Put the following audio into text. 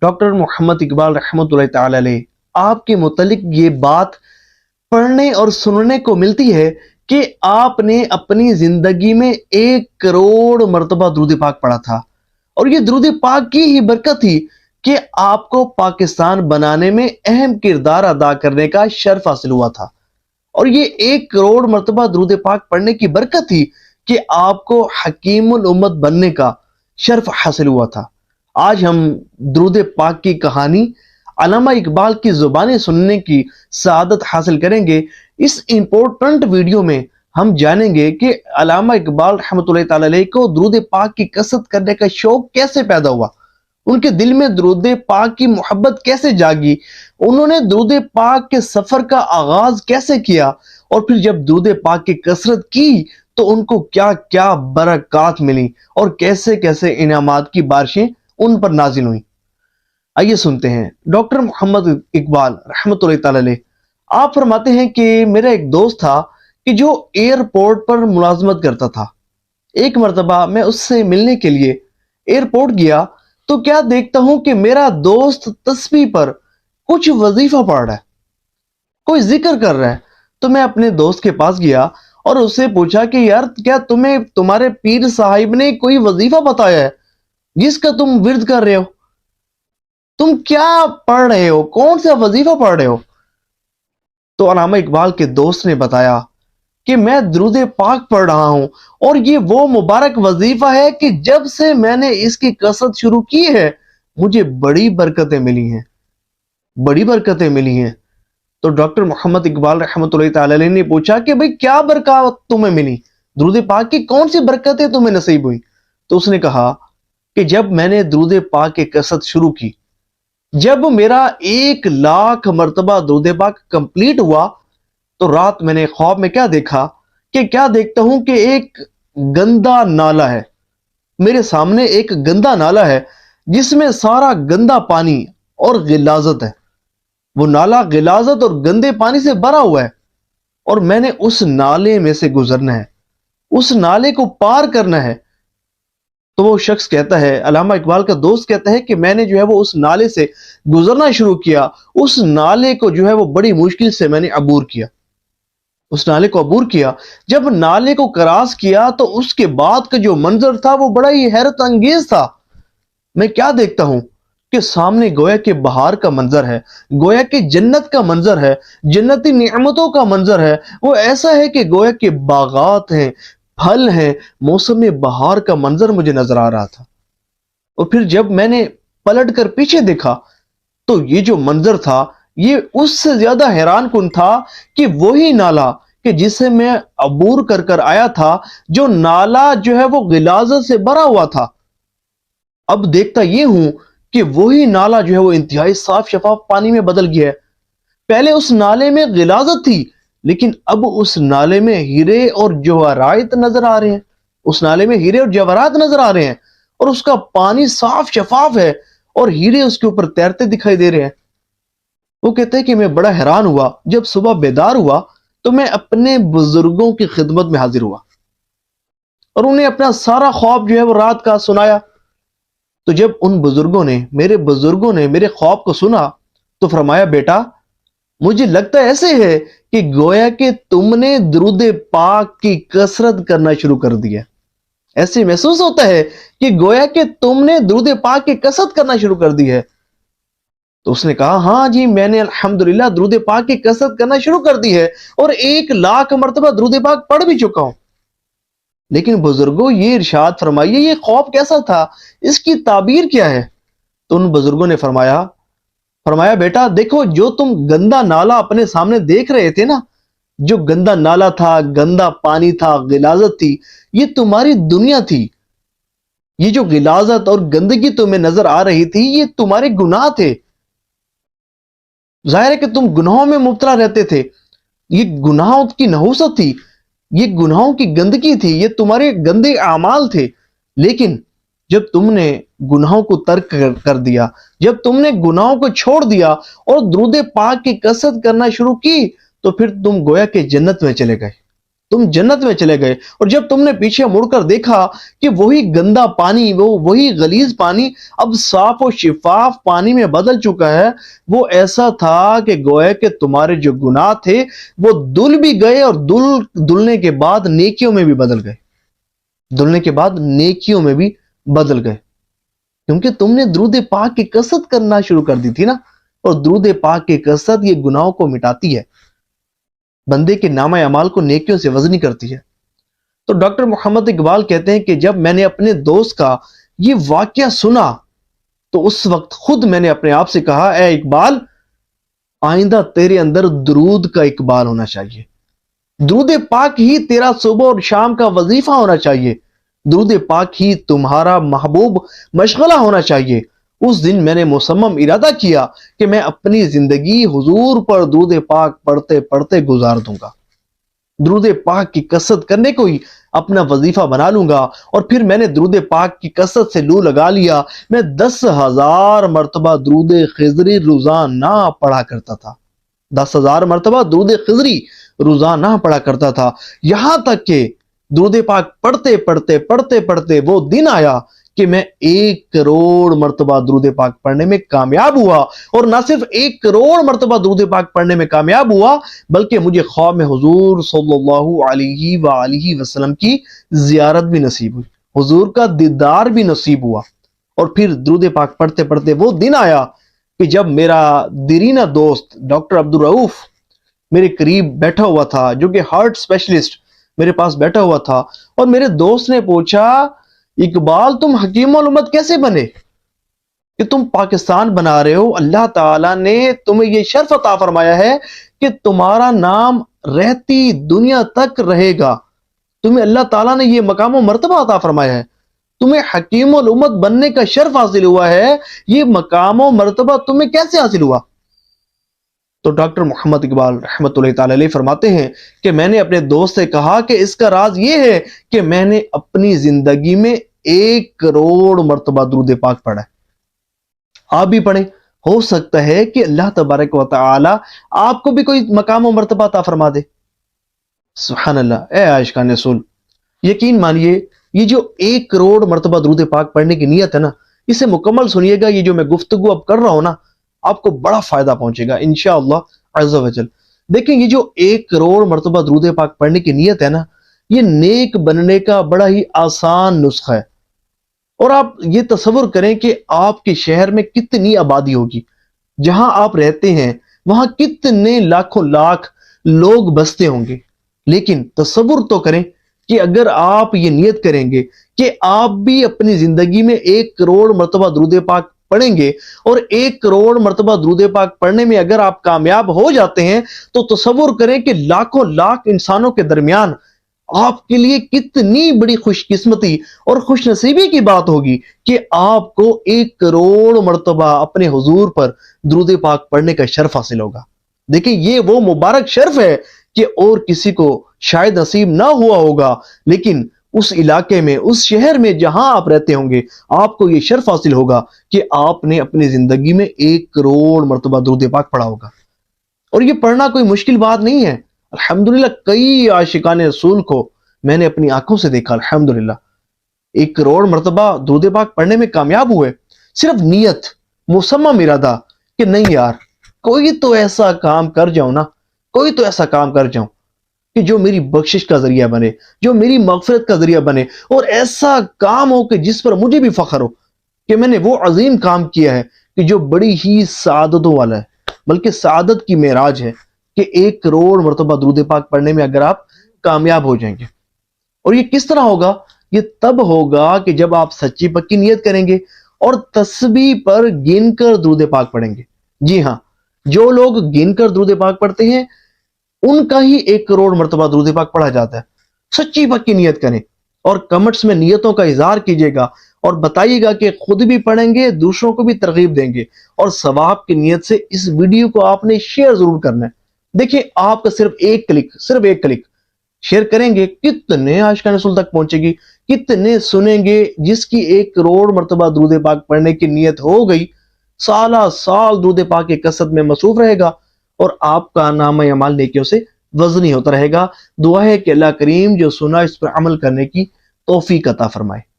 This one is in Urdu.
ڈاکٹر محمد اقبال رحمۃ اللہ تعالی علیہ، آپ کے متعلق یہ بات پڑھنے اور سننے کو ملتی ہے کہ آپ نے اپنی زندگی میں 1 کروڑ مرتبہ درود پاک پڑھا تھا، اور یہ درود پاک کی ہی برکت تھی کہ آپ کو پاکستان بنانے میں اہم کردار ادا کرنے کا شرف حاصل ہوا تھا، اور یہ 1 کروڑ مرتبہ درود پاک پڑھنے کی برکت تھی کہ آپ کو حکیم الامت بننے کا شرف حاصل ہوا تھا۔ آج ہم درود پاک کی کہانی علامہ اقبال کی زبانیں سننے کی سعادت حاصل کریں گے۔ اس امپورٹنٹ ویڈیو میں ہم جانیں گے کہ علامہ اقبال رحمۃ اللہ تعالی علیہ کو درود پاک کی کثرت کرنے کا شوق کیسے پیدا ہوا، ان کے دل میں درود پاک کی محبت کیسے جاگی، انہوں نے درود پاک کے سفر کا آغاز کیسے کیا، اور پھر جب درود پاک کی کثرت کی تو ان کو کیا کیا برکات ملی اور کیسے کیسے انعامات کی بارشیں ان پر نازل ہوئیں۔ آئیے سنتے ہیں۔ ڈاکٹر محمد اقبال رحمۃ اللہ تعالی علیہ آپ فرماتے ہیں کہ میرا ایک دوست تھا کہ جو ایئرپورٹ پر ملازمت کرتا تھا۔ ایک مرتبہ میں اس سے ملنے کے لیے ایئرپورٹ گیا تو کیا دیکھتا ہوں کہ میرا دوست تسبیح پر کچھ وظیفہ پڑھ رہا ہے، کوئی ذکر کر رہا ہے۔ تو میں اپنے دوست کے پاس گیا اور اس سے پوچھا کہ یار کیا تمہیں تمہارے پیر صاحب نے کوئی وظیفہ بتایا ہے جس کا تم ورد کر رہے ہو؟ تم کیا پڑھ رہے ہو، کون سا وظیفہ پڑھ رہے ہو؟ تو علامہ اقبال کے دوست نے بتایا کہ میں درود پاک پڑھ رہا ہوں، اور یہ وہ مبارک وظیفہ ہے کہ جب سے میں نے اس کی کثرت شروع کی ہے مجھے بڑی برکتیں ملی ہیں، بڑی برکتیں ملی ہیں۔ تو ڈاکٹر محمد اقبال رحمۃ اللہ تعالی علیہ نے پوچھا کہ بھئی کیا برکات تمہیں ملی، درود پاک کی کون سی برکتیں تمہیں نصیب ہوئی؟ تو اس نے کہا کہ جب میں نے درود پاک کی کثرت شروع کی، جب میرا 1 لاکھ مرتبہ درود پاک کمپلیٹ ہوا تو رات میں نے خواب میں کیا دیکھا کہ کیا دیکھتا ہوں کہ ایک گندا نالا ہے، میرے سامنے ایک گندا نالا ہے جس میں سارا گندا پانی اور غلاظت ہے۔ وہ نالا غلاظت اور گندے پانی سے بھرا ہوا ہے، اور میں نے اس نالے میں سے گزرنا ہے، اس نالے کو پار کرنا ہے۔ تو وہ شخص کہتا ہے، علامہ اقبال کا دوست کہتا ہے کہ میں نے جو ہے وہ اس نالے سے گزرنا شروع کیا، اس نالے کو جو ہے وہ بڑی مشکل سے میں نے عبور کیا، اس نالے کو عبور کیا۔ جب نالے کو کراس کیا تو اس کے بعد کا جو منظر تھا وہ بڑا ہی حیرت انگیز تھا۔ میں کیا دیکھتا ہوں کہ سامنے گویا کہ بہار کا منظر ہے، گویا کہ جنت کا منظر ہے، جنتی نعمتوں کا منظر ہے۔ وہ ایسا ہے کہ گویا کہ باغات ہیں، پھل ہیں، موسم بہار کا منظر مجھے نظر آ رہا تھا۔ اور پھر جب میں نے پلٹ کر پیچھے دیکھا تو یہ جو منظر تھا یہ اس سے زیادہ حیران کن تھا کہ وہی نالا کہ جسے میں عبور کر کر آیا تھا، جو نالا جو ہے وہ غلاظت سے بھرا ہوا تھا، اب دیکھتا یہ ہوں کہ وہی نالا جو ہے وہ انتہائی صاف شفاف پانی میں بدل گیا ہے۔ پہلے اس نالے میں غلاظت تھی، لیکن اب اس نالے میں ہیرے اور جواہرات نظر آ رہے ہیں، اس نالے میں ہیرے اور جواہرات نظر آ رہے ہیں، اور اس کا پانی صاف شفاف ہے اور ہیرے اس کے اوپر تیرتے دکھائی دے رہے ہیں۔ وہ کہتے ہیں کہ میں بڑا حیران ہوا، جب صبح بیدار ہوا تو میں اپنے بزرگوں کی خدمت میں حاضر ہوا اور انہیں اپنا سارا خواب جو ہے وہ رات کا سنایا۔ تو جب ان بزرگوں نے میرے خواب کو سنا تو فرمایا، بیٹا مجھے لگتا ایسے ہے کہ گویا کہ تم نے درود پاک کی کثرت کرنا شروع کر دیا، ایسے محسوس ہوتا ہے کہ گویا کہ تم نے درود پاک کی کثرت کرنا شروع کر دی ہے۔ تو اس نے کہا، ہاں جی میں نے الحمدللہ درود پاک کی کثرت کرنا شروع کر دی ہے، اور 1 لاکھ مرتبہ درود پاک پڑھ بھی چکا ہوں۔ لیکن بزرگوں یہ ارشاد فرمائیے یہ خواب کیسا تھا، اس کی تعبیر کیا ہے؟ تو ان بزرگوں نے فرمایا بیٹا دیکھو، جو تم گندا نالا اپنے سامنے دیکھ رہے تھے نا، جو گندا نالا تھا، گندا پانی تھا، غلاظت تھی، یہ تمہاری دنیا تھی۔ یہ جو غلاظت اور گندگی تمہیں نظر آ رہی تھی یہ تمہارے گناہ تھے۔ ظاہر ہے کہ تم گناہوں میں مبتلا رہتے تھے، یہ گناہوں کی نحوست تھی، یہ گناہوں کی گندگی تھی، یہ تمہارے گندے اعمال تھے۔ لیکن جب تم نے گناہوں کو ترک کر دیا، جب تم نے گناہوں کو چھوڑ دیا اور درود پاک کی کثرت کرنا شروع کی تو پھر تم گویا کہ جنت میں چلے گئے، تم جنت میں چلے گئے، اور جب تم نے پیچھے مڑ کر دیکھا کہ وہی گندا پانی، وہی غلیظ پانی اب صاف و شفاف پانی میں بدل چکا ہے، وہ ایسا تھا کہ گویا کہ تمہارے جو گناہ تھے وہ دل بھی گئے، اور دلنے کے بعد نیکیوں میں بھی بدل گئے، دلنے کے بعد نیکیوں میں بھی بدل گئے، کیونکہ تم نے درود پاک کی کثرت کرنا شروع کر دی تھی نا، اور درود پاک کی کثرت یہ گناہوں کو مٹاتی ہے، بندے کے نامہ اعمال کو نیکیوں سے وزنی کرتی ہے۔ تو ڈاکٹر محمد اقبال کہتے ہیں کہ جب میں نے اپنے دوست کا یہ واقعہ سنا تو اس وقت خود میں نے اپنے آپ سے کہا، اے اقبال، آئندہ تیرے اندر درود کا اقبال ہونا چاہیے، درود پاک ہی تیرا صبح اور شام کا وظیفہ ہونا چاہیے، درود پاک ہی تمہارا محبوب مشغلہ ہونا چاہیے۔ اس دن میں نے مصمم ارادہ کیا کہ میں اپنی زندگی حضور پر درود پاک پڑھتے پڑھتے گزار دوں گا، درود پاک کی کثرت کرنے کو ہی اپنا وظیفہ بنا لوں گا۔ اور پھر میں نے درود پاک کی کثرت سے لو لگا لیا، میں 10,000 مرتبہ درود خضری روزانہ پڑھا کرتا تھا، 10,000 مرتبہ درود خضری روزانہ پڑھا کرتا تھا، یہاں تک کہ درود پاک پڑھتے پڑھتے پڑھتے پڑھتے وہ دن آیا کہ میں 1 کروڑ مرتبہ درود پاک پڑھنے میں کامیاب ہوا، اور نہ صرف 1 کروڑ مرتبہ درود پاک پڑھنے میں کامیاب ہوا بلکہ مجھے خواب میں حضور صلی اللہ علیہ وآلہ وسلم کی زیارت بھی نصیب ہوئی، حضور کا دیدار بھی نصیب ہوا۔ اور پھر درود پاک پڑھتے پڑھتے وہ دن آیا کہ جب میرا دیرینہ دوست ڈاکٹر عبدالرؤف میرے قریب بیٹھا ہوا تھا، جو کہ ہارٹ اسپیشلسٹ میرے پاس بیٹھا ہوا تھا، اور میرے دوست نے پوچھا، اقبال تم حکیم الامت کیسے بنے کہ تم پاکستان بنا رہے ہو؟ اللہ تعالیٰ نے تمہیں یہ شرف عطا فرمایا ہے کہ تمہارا نام رہتی دنیا تک رہے گا، تمہیں اللہ تعالیٰ نے یہ مقام و مرتبہ عطا فرمایا ہے، تمہیں حکیم الامت بننے کا شرف حاصل ہوا ہے، یہ مقام و مرتبہ تمہیں کیسے حاصل ہوا؟ تو ڈاکٹر محمد اقبال رحمۃ اللہ تعالی علیہ فرماتے ہیں کہ میں نے اپنے دوست سے کہا کہ اس کا راز یہ ہے کہ میں نے اپنی زندگی میں 1 کروڑ مرتبہ درود پاک پڑھا ہے، آپ بھی پڑھیں، ہو سکتا ہے کہ اللہ تبارک و تعالی آپ کو بھی کوئی مقام و مرتبہ عطا فرما دے۔ سبحان اللہ۔ اے عاشقان رسول، یقین مانیے یہ جو 1 کروڑ مرتبہ درود پاک پڑھنے کی نیت ہے نا، اسے مکمل سنیے گا، یہ جو میں گفتگو اب کر رہا ہوں نا، آپ کو بڑا فائدہ پہنچے گا انشاءاللہ عز و جل۔ دیکھیں یہ جو 1 کروڑ مرتبہ درود پاک پڑھنے کی نیت ہے نا، یہ نیک بننے کا بڑا ہی آسان نسخہ ہے۔ اور آپ یہ تصور کریں کہ آپ کے شہر میں کتنی آبادی ہوگی، جہاں آپ رہتے ہیں وہاں کتنے لاکھوں لاکھ لوگ بستے ہوں گے، لیکن تصور تو کریں کہ اگر آپ یہ نیت کریں گے کہ آپ بھی اپنی زندگی میں 1 کروڑ مرتبہ درود پاک پڑھیں گے، اور 1 کروڑ مرتبہ درود پاک پڑھنے میں اگر آپ کامیاب ہو جاتے ہیں تو تصور کریں کہ لاکھوں لاکھ انسانوں کے درمیان آپ کے لیے کتنی بڑی خوش قسمتی اور خوش نصیبی کی بات ہوگی کہ آپ کو 1 کروڑ مرتبہ اپنے حضور پر درود پاک پڑھنے کا شرف حاصل ہوگا۔ دیکھیں یہ وہ مبارک شرف ہے کہ اور کسی کو شاید نصیب نہ ہوا ہوگا، لیکن اس علاقے میں، اس شہر میں جہاں آپ رہتے ہوں گے، آپ کو یہ شرف حاصل ہوگا کہ آپ نے اپنی زندگی میں 1 کروڑ مرتبہ درود پاک پڑھا ہوگا۔ اور یہ پڑھنا کوئی مشکل بات نہیں ہے، الحمدللہ کئی عاشقان رسول کو میں نے اپنی آنکھوں سے دیکھا، الحمدللہ 1 کروڑ مرتبہ درود پاک پڑھنے میں کامیاب ہوئے، صرف نیت، مصمم ارادہ کہ نہیں یار کوئی تو ایسا کام کر جاؤں نا، کوئی تو ایسا کام کر جاؤں کہ جو میری بخشش کا ذریعہ بنے، جو میری مغفرت کا ذریعہ بنے، اور ایسا کام ہو کہ جس پر مجھے بھی فخر ہو کہ میں نے وہ عظیم کام کیا ہے کہ جو بڑی ہی سعادتوں والا ہے، بلکہ سعادت کی معراج ہے کہ 1 کروڑ مرتبہ درود پاک پڑھنے میں اگر آپ کامیاب ہو جائیں گے۔ اور یہ کس طرح ہوگا؟ یہ تب ہوگا کہ جب آپ سچی پکی نیت کریں گے اور تسبیح پر گن کر درود پاک پڑھیں گے۔ جی ہاں، جو لوگ گن کر درود پاک پڑھتے ہیں ان کا ہی 1 کروڑ مرتبہ درود پاک پڑھا جاتا ہے۔ سچی پکی نیت کریں اور کمنٹس میں نیتوں کا اظہار کیجیے گا اور بتائیے گا کہ خود بھی پڑھیں گے، دوسروں کو بھی ترغیب دیں گے، اور ثواب کی نیت سے اس ویڈیو کو آپ نے شیئر ضرور کرنا ہے۔ دیکھیں آپ کا صرف ایک کلک شیئر کریں گے، کتنے عاشقان رسول تک پہنچے گی، کتنے سنیں گے۔ جس کی 1 کروڑ مرتبہ درود پاک پڑھنے کی نیت ہو گئی، سالہ سال درود پاک کی کثرت میں مصروف رہے گا، اور آپ کا نامہ اعمال نیکیوں سے وزنی ہوتا رہے گا۔ دعا ہے کہ اللہ کریم جو سنا اس پر عمل کرنے کی توفیق عطا فرمائے۔